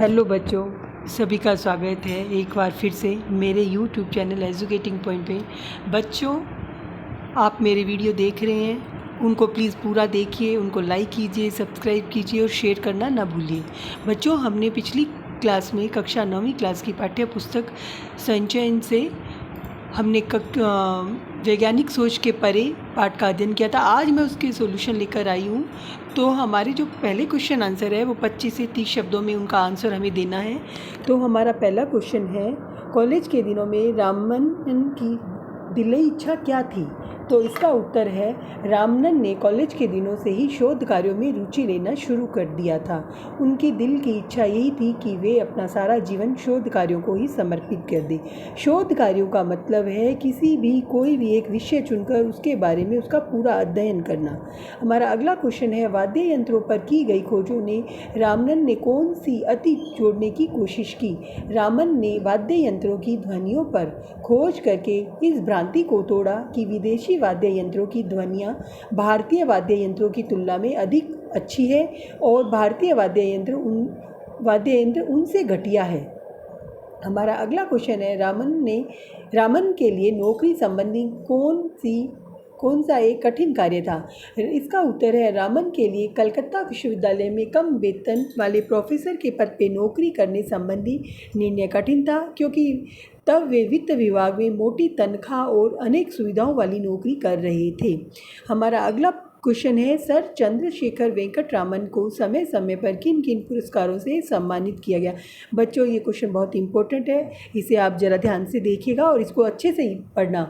Hello बच्चों, सभी का स्वागत है एक बार फिर से मेरे यूट्यूब चैनल एजुकेटिंग पॉइंट पे। बच्चों, आप मेरे वीडियो देख रहे हैं, उनको प्लीज़ पूरा देखिए, उनको लाइक कीजिए, सब्सक्राइब कीजिए और शेयर करना ना भूलिए। बच्चों, हमने पिछली क्लास में कक्षा 9वीं क्लास की पाठ्य पुस्तक संचयन से हमने वैज्ञानिक सोच के परे पाठ का अध्ययन किया था। आज मैं उसके सॉल्यूशन लेकर आई हूँ। तो हमारे जो पहले क्वेश्चन आंसर है वो 25 से 30 शब्दों में उनका आंसर हमें देना है। तो हमारा पहला क्वेश्चन है, कॉलेज के दिनों में रामन की दिली इच्छा क्या थी? तो इसका उत्तर है, रामनन ने कॉलेज के दिनों से ही शोध कार्यों में रुचि लेना शुरू कर दिया था। उनकी दिल की इच्छा यही थी कि वे अपना सारा जीवन शोध कार्यों को ही समर्पित कर दें। शोध कार्यों का मतलब है कोई भी एक विषय चुनकर उसके बारे में उसका पूरा अध्ययन करना। हमारा अगला क्वेश्चन है, वाद्य यंत्रों पर की गई खोजों ने रामनन ने कौन सी अति जोड़ने की कोशिश की? रामन ने वाद्य यंत्रों की ध्वनियों पर खोज करके इस भ्रांति को तोड़ा कि विदेशी वाद्य यंत्रों की ध्वनियाँ भारतीय वाद्य यंत्रों की तुलना में अधिक अच्छी है और भारतीय वाद्य यंत्र उनसे घटिया है। हमारा अगला क्वेश्चन है, रामन के लिए नौकरी संबंधी कौन सा एक कठिन कार्य था? इसका उत्तर है, रामन के लिए कलकत्ता विश्वविद्यालय में कम वेतन वाले प्रोफेसर के पद पे नौकरी करने संबंधी निर्णय कठिन था, क्योंकि तब वे वित्त विभाग में मोटी तनख्वाह और अनेक सुविधाओं वाली नौकरी कर रहे थे। हमारा अगला क्वेश्चन है, सर चंद्रशेखर वेंकट रामन को समय समय पर किन किन पुरस्कारों से सम्मानित किया गया? बच्चों, ये क्वेश्चन बहुत इंपॉर्टेंट है, इसे आप ज़रा ध्यान से देखिएगा और इसको अच्छे से ही पढ़ना।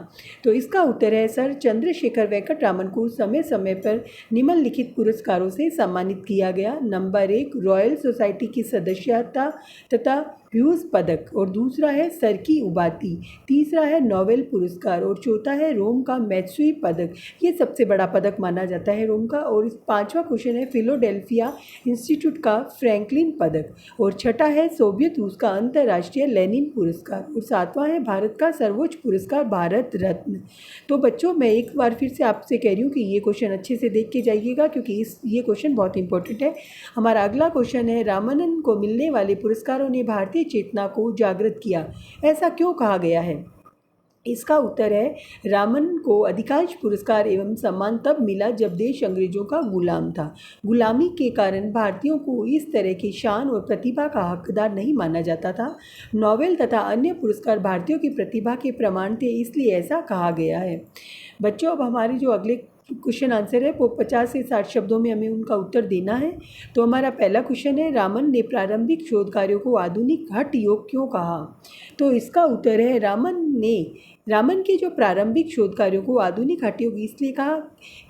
तो इसका उत्तर है, सर चंद्रशेखर वेंकट रामन को समय समय पर निम्नलिखित पुरस्कारों से सम्मानित किया गया। नंबर 1, रॉयल सोसाइटी की सदस्यता तथा ह्यूज पदक, और दूसरा है सर की उपाधि, तीसरा है नोबेल पुरस्कार और चौथा है रोम का मैत्सुई पदक। ये सबसे बड़ा पदक माना जाता है रोम का। और इस पांचवा क्वेश्चन है, फिलाडेल्फिया इंस्टीट्यूट का फ्रैंकलिन पदक, और छठा है सोवियत रूस का अंतर्राष्ट्रीय लेनिन पुरस्कार, और सातवां है भारत का सर्वोच्च पुरस्कार भारत रत्न। तो बच्चों, मैं एक बार फिर से आपसे कह रही हूँ कि ये क्वेश्चन अच्छे से देख के जाइएगा, क्योंकि ये क्वेश्चन बहुत इंपॉर्टेंट है। हमारा अगला क्वेश्चन है, रामानंद को मिलने वाले पुरस्कारों ने भारतीय चेतना को जागृत किया, ऐसा क्यों कहा गया है? इसका उत्तर है, रामन को अधिकांश पुरस्कार एवं सम्मान तब मिला जब देश अंग्रेजों का गुलाम था। गुलामी के कारण भारतीयों को इस तरह की शान और प्रतिभा का हकदार नहीं माना जाता था। नोबेल तथा अन्य पुरस्कार भारतीयों की प्रतिभा के प्रमाण थे, इसलिए ऐसा कहा गया है। बच्चों, अब हमारी जो अगले क्वेश्चन आंसर है वो 50 से 60 शब्दों में हमें उनका उत्तर देना है। तो हमारा पहला क्वेश्चन है, रामन ने प्रारंभिक शोध कार्यों को आधुनिक हठ योग क्यों कहा? तो इसका उत्तर है, रामन के जो प्रारंभिक शोध कार्यों को आधुनिक हठ योग इसलिए कहा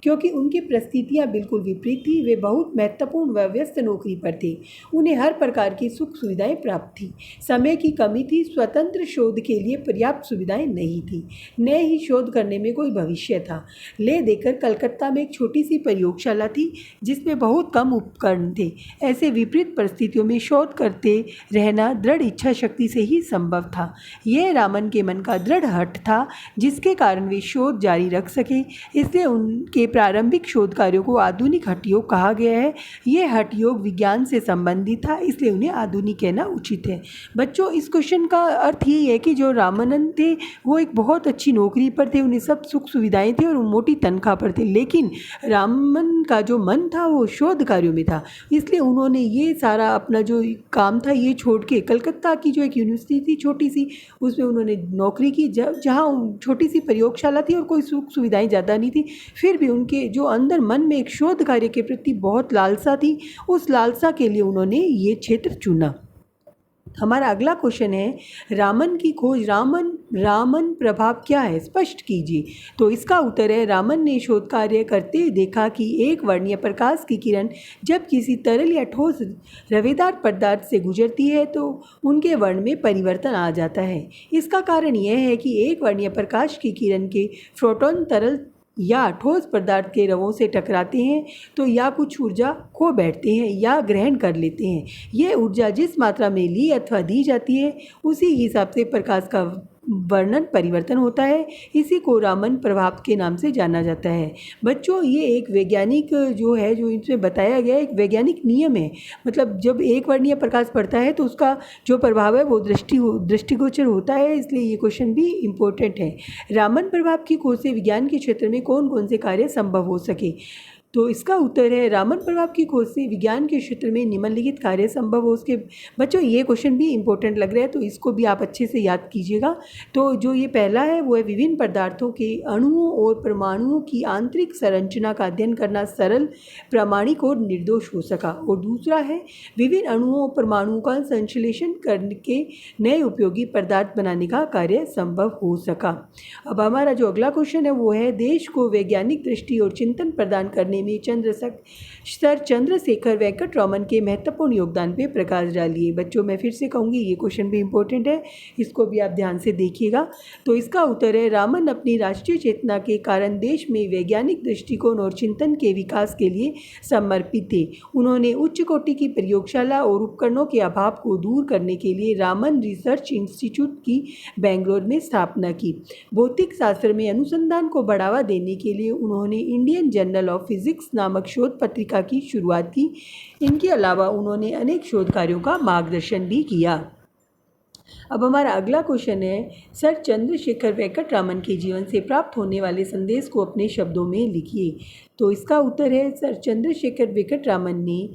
क्योंकि उनकी परिस्थितियाँ बिल्कुल विपरीत थी। वे बहुत महत्वपूर्ण व व्यस्त नौकरी पर थे। उन्हें हर प्रकार की सुख सुविधाएं प्राप्त थी। समय की कमी थी, स्वतंत्र शोध के लिए पर्याप्त सुविधाएं नहीं थी, न ही शोध करने में कोई भविष्य था। ले देकर कलकत्ता में एक छोटी सी प्रयोगशाला थी जिसमें बहुत कम उपकरण थे। ऐसे विपरीत परिस्थितियों में शोध करते रहना दृढ़ इच्छा शक्ति से ही संभव था। यह रामन के मन का दृढ़ हठ था, जिसके कारण वे शोध जारी रख सके। इसलिए उनके प्रारंभिक शोध कार्यों को आधुनिक हठ योग कहा गया है। यह हठ योग विज्ञान से संबंधित था, इसलिए उन्हें आधुनिक कहना उचित है। बच्चों, इस क्वेश्चन का अर्थ यही है कि जो रामानंद थे वो एक बहुत अच्छी नौकरी पर थे, उन्हें सब सुख सुविधाएं थी और मोटी तनख्वाह पर थे, लेकिन रामन का जो मन था वो शोध कार्यों में था। इसलिए उन्होंने ये सारा अपना जो काम था ये छोड़ के कलकत्ता की जो एक यूनिवर्सिटी थी छोटी सी, उसमें उन्होंने नौकरी की, जहाँ छोटी सी प्रयोगशाला थी और कोई सुख सुविधाएं ज़्यादा नहीं थी। फिर भी उनके जो अंदर मन में एक शोध कार्य के प्रति बहुत लालसा थी, उस लालसा के लिए उन्होंने ये क्षेत्र चुना। हमारा अगला क्वेश्चन है, रामन की खोज रामन प्रभाव क्या है, स्पष्ट कीजिए। तो इसका उत्तर है, रामन ने शोध कार्य करते देखा कि एक वर्णीय प्रकाश की किरण जब किसी तरल या ठोस रवेदार पदार्थ से गुजरती है तो उनके वर्ण में परिवर्तन आ जाता है। इसका कारण यह है कि एक वर्णीय प्रकाश की किरण के फोटोन तरल या ठोस पदार्थ के रवों से टकराते हैं तो या कुछ ऊर्जा खो बैठते हैं या ग्रहण कर लेते हैं। यह ऊर्जा जिस मात्रा में ली अथवा दी जाती है उसी हिसाब से प्रकाश का वर्णन परिवर्तन होता है। इसी को रामन प्रभाव के नाम से जाना जाता है। बच्चों, ये एक वैज्ञानिक जो है, जो इसमें बताया गया एक वैज्ञानिक नियम है। मतलब जब एक वर्णीय प्रकाश पड़ता है तो उसका जो प्रभाव है वो दृष्टिगोचर होता है, इसलिए ये क्वेश्चन भी इम्पोर्टेंट है। रामन प्रभाव की खोज से विज्ञान के क्षेत्र में कौन कौन से कार्य संभव हो सके? तो इसका उत्तर है रामन प्रभाव की खोज से विज्ञान के क्षेत्र में निम्नलिखित कार्य संभव हो सके। बच्चों, ये क्वेश्चन भी इंपॉर्टेंट लग रहा है, तो इसको भी आप अच्छे से याद कीजिएगा। तो जो ये पहला है वो है विभिन्न पदार्थों के अणुओं और परमाणुओं की आंतरिक संरचना का अध्ययन करना सरल, प्रामाणिक और निर्दोष हो सका। और दूसरा है विभिन्न अणुओं और परमाणुओं का संश्लेषण करके नए उपयोगी पदार्थ बनाने का कार्य संभव हो सका। अब हमारा जो अगला क्वेश्चन है वो है देश को वैज्ञानिक दृष्टि और चिंतन प्रदान करने में सर चंद्रशेखर वेंकट रमन के महत्वपूर्ण योगदान पे प्रकाश डालिए। बच्चों, मैं फिर से कहूँगी ये क्वेश्चन भी इंपॉर्टेंट है, इसको भी आप ध्यान से देखिएगा। तो इसका उत्तर है रामन अपनी राष्ट्रीय चेतना के कारण देश में वैज्ञानिक दृष्टिकोण और चिंतन के विकास के लिए समर्पित थे। उन्होंने उच्च कोटि की प्रयोगशाला और उपकरणों के अभाव को दूर करने के लिए रामन रिसर्च इंस्टीट्यूट की बेंगलोर में स्थापना की। भौतिक शास्त्र में अनुसंधान को बढ़ावा देने के लिए उन्होंने इंडियन जर्नल ऑफ फिजिक्स नामक शोध पत्रिका की शुरुआत की। इनके अलावा उन्होंने अनेक शोध कार्यों का मार्गदर्शन भी किया। अब हमारा अगला क्वेश्चन है सर चंद्रशेखर वेंकट रामन के जीवन से प्राप्त होने वाले संदेश को अपने शब्दों में लिखिए। तो इसका उत्तर है सर चंद्रशेखर वेंकट रामन ने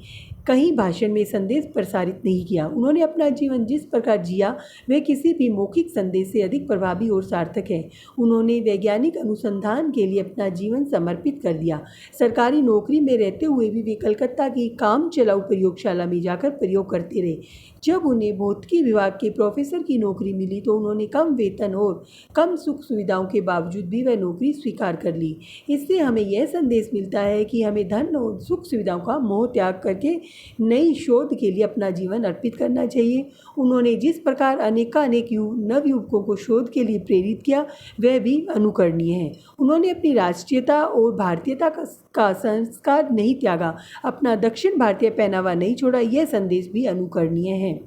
कहीं भाषण में संदेश प्रसारित नहीं किया। उन्होंने अपना जीवन जिस प्रकार जिया वह किसी भी मौखिक संदेश से अधिक प्रभावी और सार्थक है। उन्होंने वैज्ञानिक अनुसंधान के लिए अपना जीवन समर्पित कर दिया। सरकारी नौकरी में रहते हुए भी वे कलकत्ता की काम चलाऊ प्रयोगशाला में जाकर प्रयोग करते रहे। जब उन्हें भौतिकी विभाग के प्रोफेसर की नौकरी मिली तो उन्होंने कम वेतन और कम सुख सुविधाओं के बावजूद भी वह नौकरी स्वीकार कर ली। इससे हमें यह संदेश मिलता है कि हमें धन और सुख सुविधाओं का मोह त्याग करके नई शोध के लिए अपना जीवन अर्पित करना चाहिए। उन्होंने जिस प्रकार अनेक नवयुवकों को शोध के लिए प्रेरित किया वह भी अनुकरणीय है। उन्होंने अपनी राष्ट्रीयता और भारतीयता का संस्कार नहीं त्यागा, अपना दक्षिण भारतीय पहनावा नहीं छोड़ा, यह संदेश भी अनुकरणीय है।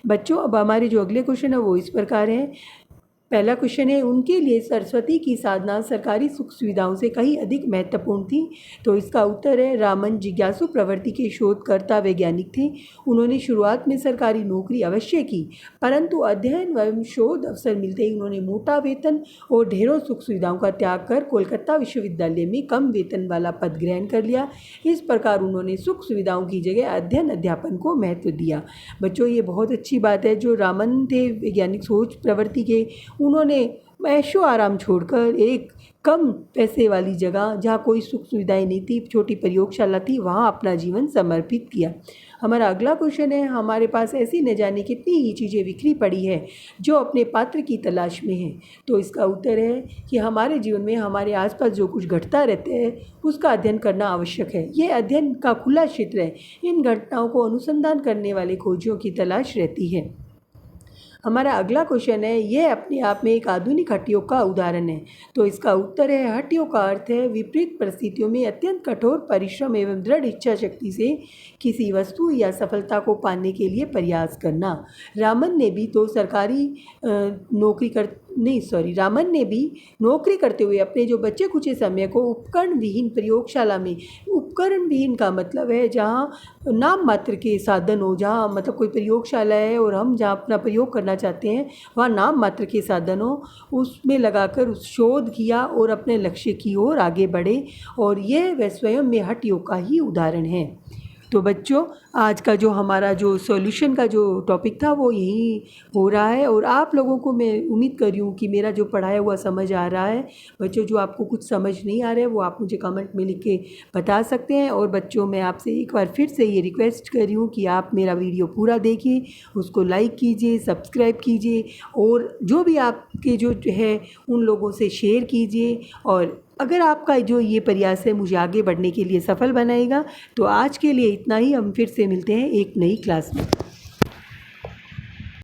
बच्चों, अब हमारे जो अगले क्वेश्चन है वो इस प्रकार है। पहला क्वेश्चन है उनके लिए सरस्वती की साधना सरकारी सुख सुविधाओं से कहीं अधिक महत्वपूर्ण थी। तो इसका उत्तर है रामन जिज्ञासु प्रवृत्ति के शोधकर्ता वैज्ञानिक थे। उन्होंने शुरुआत में सरकारी नौकरी अवश्य की, परंतु अध्ययन एवं शोध अवसर मिलते ही उन्होंने मोटा वेतन और ढेरों सुख सुविधाओं का त्याग कर कोलकाता विश्वविद्यालय में कम वेतन वाला पद ग्रहण कर लिया। इस प्रकार उन्होंने सुख सुविधाओं की जगह अध्ययन अध्यापन को महत्व दिया। बच्चों, ये बहुत अच्छी बात है। जो रामन थे वैज्ञानिक सोच प्रवृत्ति के, उन्होंने ऐशो आराम छोड़कर एक कम पैसे वाली जगह जहाँ कोई सुख सुविधाएं नहीं थी, छोटी प्रयोगशाला थी, वहाँ अपना जीवन समर्पित किया। हमारा अगला क्वेश्चन है हमारे पास ऐसी न जाने कितनी ही चीज़ें बिखरी पड़ी है जो अपने पात्र की तलाश में है। तो इसका उत्तर है कि हमारे जीवन में हमारे आसपास जो कुछ घटता रहता है उसका अध्ययन करना आवश्यक है। यह अध्ययन का खुला क्षेत्र है। इन घटनाओं को अनुसंधान करने वाले खोजियों की तलाश रहती है। हमारा अगला क्वेश्चन है यह अपने आप में एक आधुनिक हठयोग का उदाहरण है। तो इसका उत्तर है हठयोग का अर्थ है विपरीत परिस्थितियों में अत्यंत कठोर परिश्रम एवं दृढ़ इच्छा शक्ति से किसी वस्तु या सफलता को पाने के लिए प्रयास करना। रामन ने भी नौकरी करते हुए अपने जो बचे खुचे समय को उपकरण विहीन प्रयोगशाला में, उपकरण विहीन का मतलब है जहाँ नाम मात्र के साधन हो, जहाँ मतलब कोई प्रयोगशाला है और हम जहाँ अपना प्रयोग करना चाहते हैं वहाँ नाम मात्र के साधन हो, उसमें लगाकर उस शोध किया और अपने लक्ष्य की ओर आगे बढ़े। और यह वह स्वयं में हठ योग का ही उदाहरण है। तो बच्चों, आज का जो हमारा जो सॉल्यूशन का जो टॉपिक था वो यही हो रहा है और आप लोगों को मैं उम्मीद कर रही हूँ कि मेरा जो पढ़ाया हुआ समझ आ रहा है। बच्चों, जो आपको कुछ समझ नहीं आ रहा है वो आप मुझे कमेंट में लिख के बता सकते हैं। और बच्चों, मैं आपसे एक बार फिर से ये रिक्वेस्ट कर रही हूँ कि आप मेरा वीडियो पूरा देखिए, उसको लाइक कीजिए, सब्सक्राइब कीजिए और जो भी आपके जो है उन लोगों से शेयर कीजिए। और अगर आपका जो ये प्रयास है मुझे आगे बढ़ने के लिए सफल बनाएगा। तो आज के लिए इतना ही। हम फिर से मिलते हैं एक नई क्लास में।